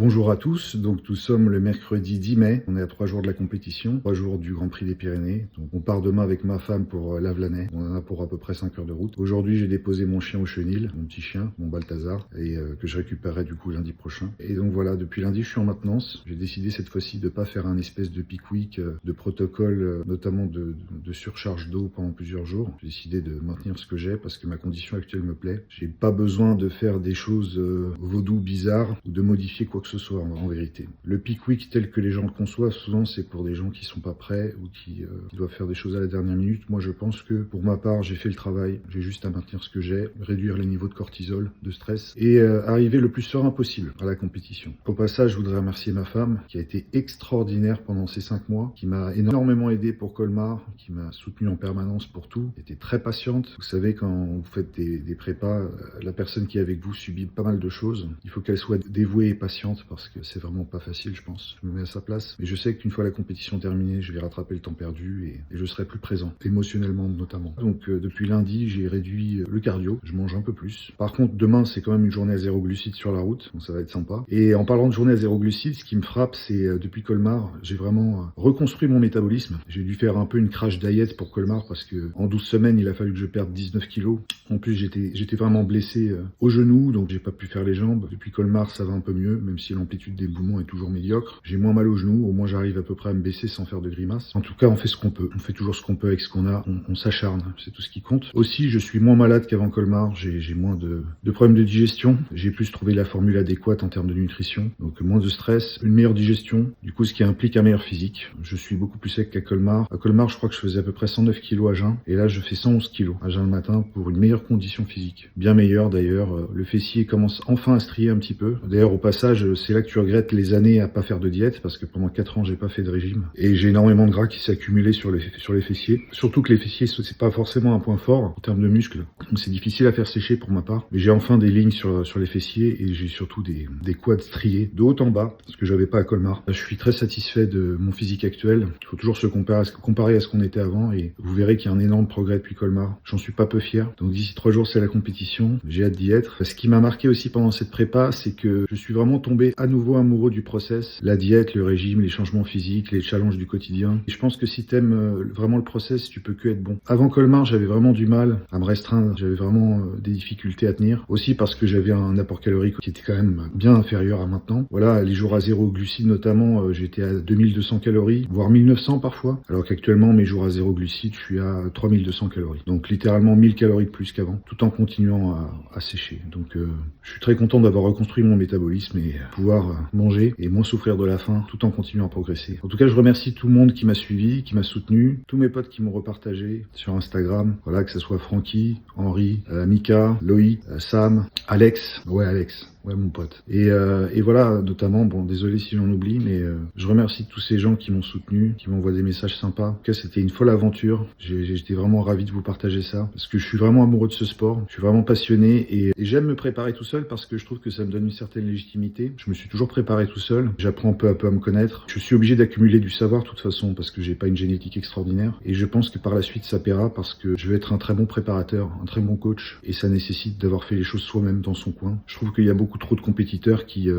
Bonjour à tous, donc nous sommes le mercredi 10 mai, on est à 3 jours de la compétition, 3 jours du Grand Prix des Pyrénées. Donc on part demain avec ma femme pour Lavelanet, on en a pour à peu près 5 heures de route. Aujourd'hui j'ai déposé mon chien au chenil, mon petit chien, mon Balthazar, et que je récupérerai du coup lundi prochain. Et donc voilà, depuis lundi je suis en maintenance, j'ai décidé cette fois-ci de ne pas faire un espèce de peak week, de protocole, notamment de surcharge d'eau pendant plusieurs jours. J'ai décidé de maintenir ce que j'ai parce que ma condition actuelle me plaît. J'ai pas besoin de faire des choses vaudou bizarres ou de modifier quoi que ce soit en vérité. Le peak week tel que les gens le conçoivent, souvent c'est pour des gens qui sont pas prêts ou qui doivent faire des choses à la dernière minute. Moi je pense que pour ma part j'ai fait le travail, j'ai juste à maintenir ce que j'ai, réduire les niveaux de cortisol, de stress et arriver le plus serein possible à la compétition. Au passage je voudrais remercier ma femme qui a été extraordinaire pendant ces 5 mois, qui m'a énormément aidé pour Colmar, qui m'a soutenu en permanence pour tout, qui était très patiente. Vous savez quand vous faites des prépas, la personne qui est avec vous subit pas mal de choses. Il faut qu'elle soit dévouée et patiente parce que c'est vraiment pas facile, je pense. Je me mets à sa place. Mais je sais qu'une fois la compétition terminée, je vais rattraper le temps perdu et je serai plus présent, émotionnellement notamment. Donc depuis lundi, j'ai réduit le cardio. Je mange un peu plus. Par contre, demain, c'est quand même une journée à 0 glucides sur la route. Donc ça va être sympa. Et en parlant de journée à 0 glucides, ce qui me frappe, c'est depuis Colmar, j'ai vraiment reconstruit mon métabolisme. J'ai dû faire un peu une crash diet pour Colmar parce que en 12 semaines, il a fallu que je perde 19 kilos. En plus, j'étais vraiment blessé au genou, donc j'ai pas pu faire les jambes. Depuis Colmar, ça va un peu mieux, même si l'amplitude des mouvements est toujours médiocre. J'ai moins mal au genou, au moins j'arrive à peu près à me baisser sans faire de grimaces. En tout cas, on fait ce qu'on peut. On fait toujours ce qu'on peut avec ce qu'on a. On s'acharne, c'est tout ce qui compte. Aussi, je suis moins malade qu'avant Colmar. J'ai moins de problèmes de digestion. J'ai plus trouvé la formule adéquate en termes de nutrition. Donc moins de stress, une meilleure digestion. Du coup, ce qui implique un meilleur physique. Je suis beaucoup plus sec qu'à Colmar. À Colmar, je crois que je faisais à peu près 109 kilos à jeun. Et là, je fais 111 kilos à jeun le matin pour une meilleure condition physique. Bien meilleure d'ailleurs. Le fessier commence enfin à strier un petit peu. D'ailleurs, au passage, c'est là que tu regrettes les années à pas faire de diète parce que pendant 4 ans, j'ai pas fait de régime. Et j'ai énormément de gras qui s'est accumulé sur les fessiers. Surtout que les fessiers, c'est pas forcément un point fort en termes de muscles. Donc c'est difficile à faire sécher pour ma part. Mais j'ai enfin des lignes sur les fessiers et j'ai surtout des quads striés de haut en bas, ce que j'avais pas à Colmar. Je suis très satisfait de mon physique actuel. Il faut toujours se comparer à ce qu'on était avant et vous verrez qu'il y a un énorme progrès depuis Colmar. J'en suis pas peu fier. Donc d'ici 3 jours, c'est la compétition. J'ai hâte d'y être. Ce qui m'a marqué aussi pendant cette prépa, c'est que je suis vraiment tombé à nouveau amoureux du process. La diète, le régime, les changements physiques, les challenges du quotidien. Et je pense que si t'aimes vraiment le process, tu peux que être bon. Avant Colmar, j'avais vraiment du mal à me restreindre. J'avais vraiment des difficultés à tenir. Aussi parce que j'avais un apport calorique qui était quand même bien inférieur à maintenant. Voilà, les jours à 0 glucides notamment, j'étais à 2200 calories, voire 1900 parfois. Alors qu'actuellement, mes jours à 0 glucides, je suis à 3200 calories. Donc littéralement 1000 calories de plus qu'avant, tout en continuant à sécher. Donc je suis très content d'avoir reconstruit mon métabolisme et pouvoir manger et moins souffrir de la faim tout en continuant à progresser. En tout cas, je remercie tout le monde qui m'a suivi, qui m'a soutenu, tous mes potes qui m'ont repartagé sur Instagram. Voilà, que ce soit Francky, Henri, Mika, Loïc, Sam, Alex. Ouais, Alex. Ouais, mon pote. Et voilà, notamment, bon, désolé si j'en oublie, mais je remercie tous ces gens qui m'ont soutenu, qui m'envoient des messages sympas. En tout cas, c'était une folle aventure. J'étais vraiment ravi de vous partager ça, parce que je suis vraiment amoureux de ce sport. Je suis vraiment passionné et j'aime me préparer tout seul parce que je trouve que ça me donne une certaine légitimité. Je me suis toujours préparé tout seul. J'apprends peu à peu à me connaître. Je suis obligé d'accumuler du savoir de toute façon parce que j'ai pas une génétique extraordinaire. Et je pense que par la suite, ça paiera parce que je vais être un très bon préparateur, un très bon coach. Et ça nécessite d'avoir fait les choses soi-même dans son coin. Je trouve qu'il y a beaucoup trop de compétiteurs qui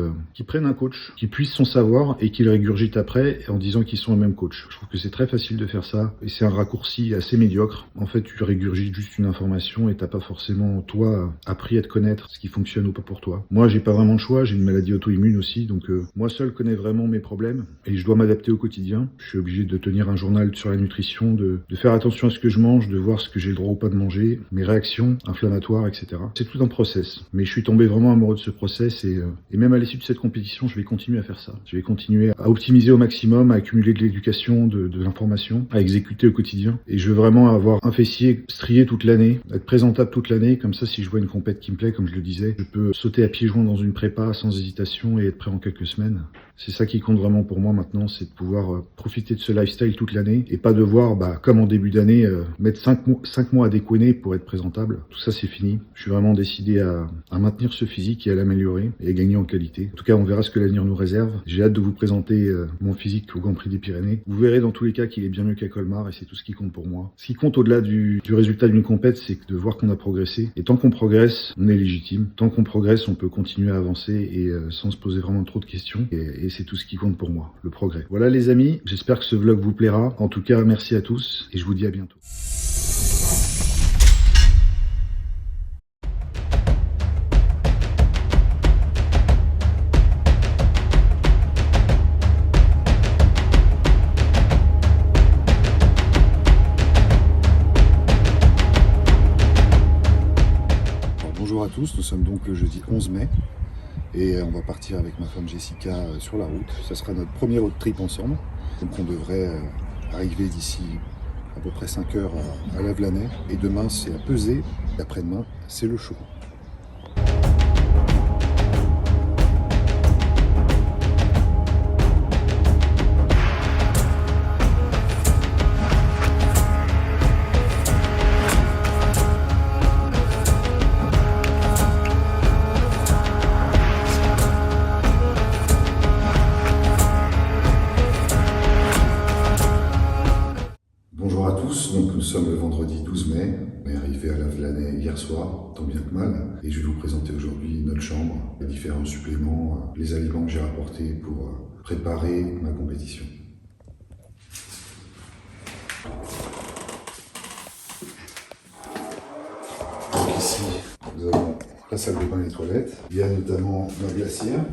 prennent un coach, qui puissent son savoir et qui le régurgitent après en disant qu'ils sont eux-mêmes coach. Je trouve que c'est très facile de faire ça et c'est un raccourci assez médiocre. En fait, tu régurgites juste une information et t'as pas forcément, toi, appris à te connaître, ce qui fonctionne ou pas pour toi. Moi, j'ai pas vraiment le choix, j'ai une maladie auto-immune aussi, donc moi seul connais vraiment mes problèmes et je dois m'adapter au quotidien. Je suis obligé de tenir un journal sur la nutrition, de faire attention à ce que je mange, de voir ce que j'ai le droit ou pas de manger, mes réactions inflammatoires, etc. C'est tout un process, mais je suis tombé vraiment amoureux de ce process et même à l'issue de cette compétition, je vais continuer à faire ça. Je vais continuer à optimiser au maximum, à accumuler de l'éducation, de l'information, à exécuter au quotidien. Et je veux vraiment avoir un fessier strié toute l'année, être présentable toute l'année. Comme ça, si je vois une compète qui me plaît, comme je le disais, je peux sauter à pieds joints dans une prépa sans hésitation et être prêt en quelques semaines. C'est ça qui compte vraiment pour moi maintenant, c'est de pouvoir profiter de ce lifestyle toute l'année et pas devoir, comme en début d'année, mettre 5 mois à déconner pour être présentable. Tout ça, c'est fini. Je suis vraiment décidé à maintenir ce physique et à l'améliorer et à gagner en qualité. En tout cas, on verra ce que l'avenir nous réserve. J'ai hâte de vous présenter mon physique au Grand Prix des Pyrénées. Vous verrez dans tous les cas qu'il est bien mieux qu'à Colmar et c'est tout ce qui compte pour moi. Ce qui compte au-delà du résultat d'une compète, c'est de voir qu'on a progressé. Et tant qu'on progresse, on est légitime. Tant qu'on progresse, on peut continuer à avancer et sans se poser vraiment trop de questions. Et c'est tout ce qui compte pour moi, le progrès. Voilà les amis, j'espère que ce vlog vous plaira. En tout cas, merci à tous et je vous dis à bientôt. Bonjour à tous, nous sommes donc le jeudi 11 mai et on va partir avec ma femme Jessica sur la route. Ça sera notre premier road trip ensemble. Donc on devrait arriver d'ici à peu près 5 heures à Lavelanet. Et demain c'est à Pesé, et après-demain c'est le show. Bonjour à tous, donc nous sommes le vendredi 12 mai, on est arrivé à Lavelanet hier soir, tant bien que mal, et je vais vous présenter aujourd'hui notre chambre, les différents suppléments, les aliments que j'ai rapportés pour préparer ma compétition. Donc ici, nous avons la salle de bain et les toilettes, il y a notamment ma glacière,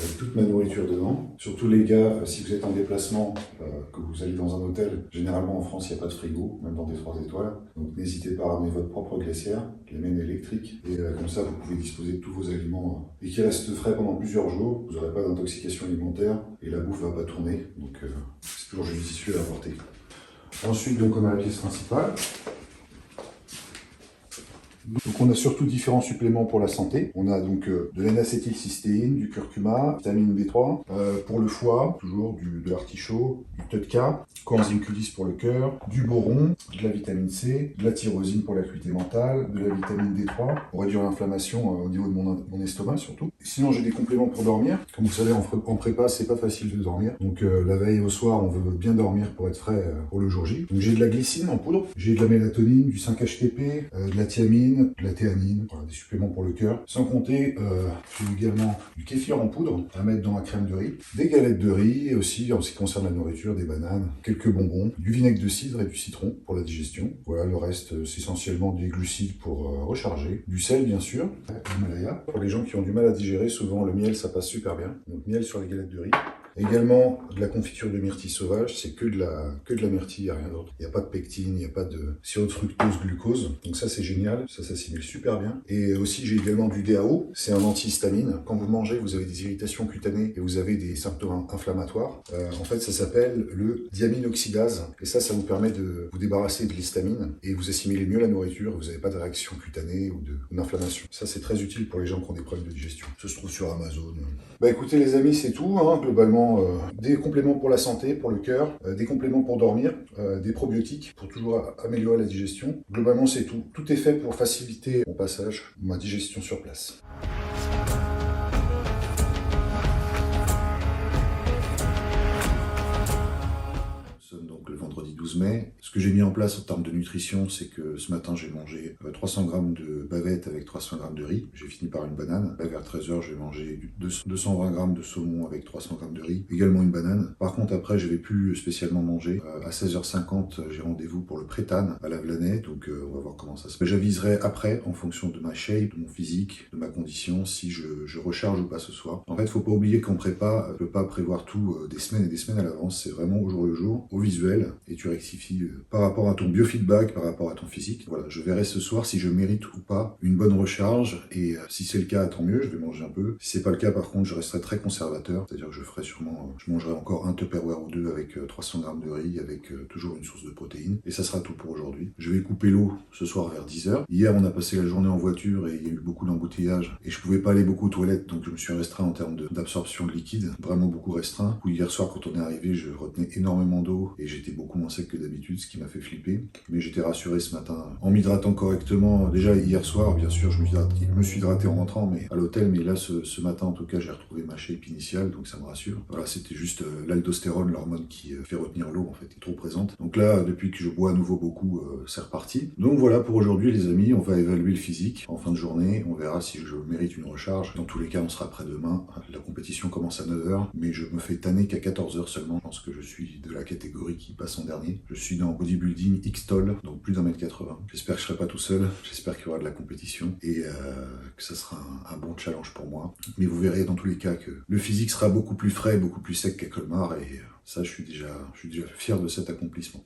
avec toute ma nourriture dedans. Surtout les gars, si vous êtes en déplacement, que vous allez dans un hôtel, généralement en France il n'y a pas de frigo, même dans des 3 étoiles. Donc n'hésitez pas à ramener votre propre glacière, la mienne électrique, et comme ça vous pouvez disposer de tous vos aliments et qui restent frais pendant plusieurs jours. Vous n'aurez pas d'intoxication alimentaire et la bouffe ne va pas tourner, donc c'est toujours judicieux à apporter. Ensuite, donc on a la pièce principale. Donc on a surtout différents suppléments pour la santé. On a donc de N-acétylcystéine, du curcuma, vitamine B3, pour le foie, toujours de l'artichaut, du TUDCA, coenzyme Q10 pour le cœur, du boron, de la vitamine C, de la tyrosine pour l'acuité mentale, de la vitamine D3 pour réduire l'inflammation au niveau de mon estomac surtout. Et sinon j'ai des compléments pour dormir. Comme vous savez en prépa c'est pas facile de dormir. Donc la veille au soir on veut bien dormir pour être frais pour le jour J. Donc j'ai de la glycine en poudre, j'ai de la mélatonine, du 5-HTP, de la thiamine, de la théanine, voilà, des suppléments pour le cœur. Sans compter, j'ai également du kéfir en poudre à mettre dans la crème de riz, des galettes de riz et aussi, en ce qui concerne la nourriture, des bananes, quelques bonbons, du vinaigre de cidre et du citron pour la digestion. Voilà, le reste, c'est essentiellement des glucides pour recharger. Du sel, bien sûr, l'Himalaya. Pour les gens qui ont du mal à digérer, souvent le miel, ça passe super bien. Donc miel sur les galettes de riz. Également de la confiture de myrtille sauvage, c'est que de la myrtille, il n'y a rien d'autre. Il n'y a pas de pectine, il n'y a pas de sirop de fructose, glucose. Donc ça c'est génial, ça s'assimile super bien. Et aussi j'ai également du DAO, c'est un antihistamine. Quand vous mangez, vous avez des irritations cutanées et vous avez des symptômes inflammatoires. En fait ça s'appelle le diaminoxydase. Et ça vous permet de vous débarrasser de l'histamine et vous assimilez mieux la nourriture. Vous n'avez pas de réaction cutanée ou d'inflammation. Ça c'est très utile pour les gens qui ont des problèmes de digestion. Ça se trouve sur Amazon. Bah écoutez les amis, c'est tout, hein, globalement. Des compléments pour la santé, pour le cœur, des compléments pour dormir, des probiotiques pour toujours améliorer la digestion. Globalement, c'est tout. Tout est fait pour faciliter mon passage, ma digestion sur place. Donc le vendredi 12 mai. Ce que j'ai mis en place en termes de nutrition, c'est que ce matin j'ai mangé 300 g de bavette avec 300 g de riz. J'ai fini par une banane. Là, vers 13 h, j'ai mangé 220 g de saumon avec 300 g de riz. Également une banane. Par contre, après, je vais plus spécialement manger. À 16h50, j'ai rendez-vous pour le prétane à Lavelanet. Donc on va voir comment ça se passe. J'aviserai après, en fonction de ma shape, de mon physique, de ma condition, si je recharge ou pas ce soir. En fait, faut pas oublier qu'en prépa, on peut pas prévoir tout des semaines et des semaines à l'avance. C'est vraiment au jour le jour, au visuel. visuel et tu rectifies par rapport à ton biofeedback, par rapport à ton physique. Voilà, je verrai ce soir si je mérite ou pas une bonne recharge et si c'est le cas, tant mieux, je vais manger un peu. Si c'est pas le cas, par contre, je resterai très conservateur, c'est-à-dire que je ferai sûrement, je mangerai encore un Tupperware ou deux avec 300 grammes de riz, avec toujours une source de protéines. Et ça sera tout pour aujourd'hui. Je vais couper l'eau ce soir vers 10h. Hier, on a passé la journée en voiture et il y a eu beaucoup d'embouteillages et je pouvais pas aller beaucoup aux toilettes, donc je me suis restreint en termes d'absorption de liquide, vraiment beaucoup restreint. Hier soir, quand on est arrivé, je retenais énormément d'eau et j'étais beaucoup moins sec que d'habitude, ce qui m'a fait flipper. Mais j'étais rassuré ce matin en m'hydratant correctement. Déjà hier soir, bien sûr, je me suis hydraté en rentrant mais à l'hôtel, mais là ce matin en tout cas, j'ai retrouvé ma shape initiale, donc ça me rassure. Voilà, c'était juste l'aldostérone, l'hormone qui fait retenir l'eau en fait, qui est trop présente. Donc là, depuis que je bois à nouveau beaucoup, c'est reparti. Donc voilà pour aujourd'hui les amis, on va évaluer le physique en fin de journée, on verra si je mérite une recharge. Dans tous les cas, on sera prêt demain. La compétition commence à 9h, mais je me fais tanner qu'à 14h seulement, parce que je suis de la catégorie qui passe en dernier. Je suis dans bodybuilding X-Toll, donc plus d'1m80. J'espère que je serai pas tout seul, j'espère qu'il y aura de la compétition et que ça sera un bon challenge pour moi. Mais vous verrez dans tous les cas que le physique sera beaucoup plus frais, beaucoup plus sec qu'à Colmar et ça, je suis déjà fier de cet accomplissement.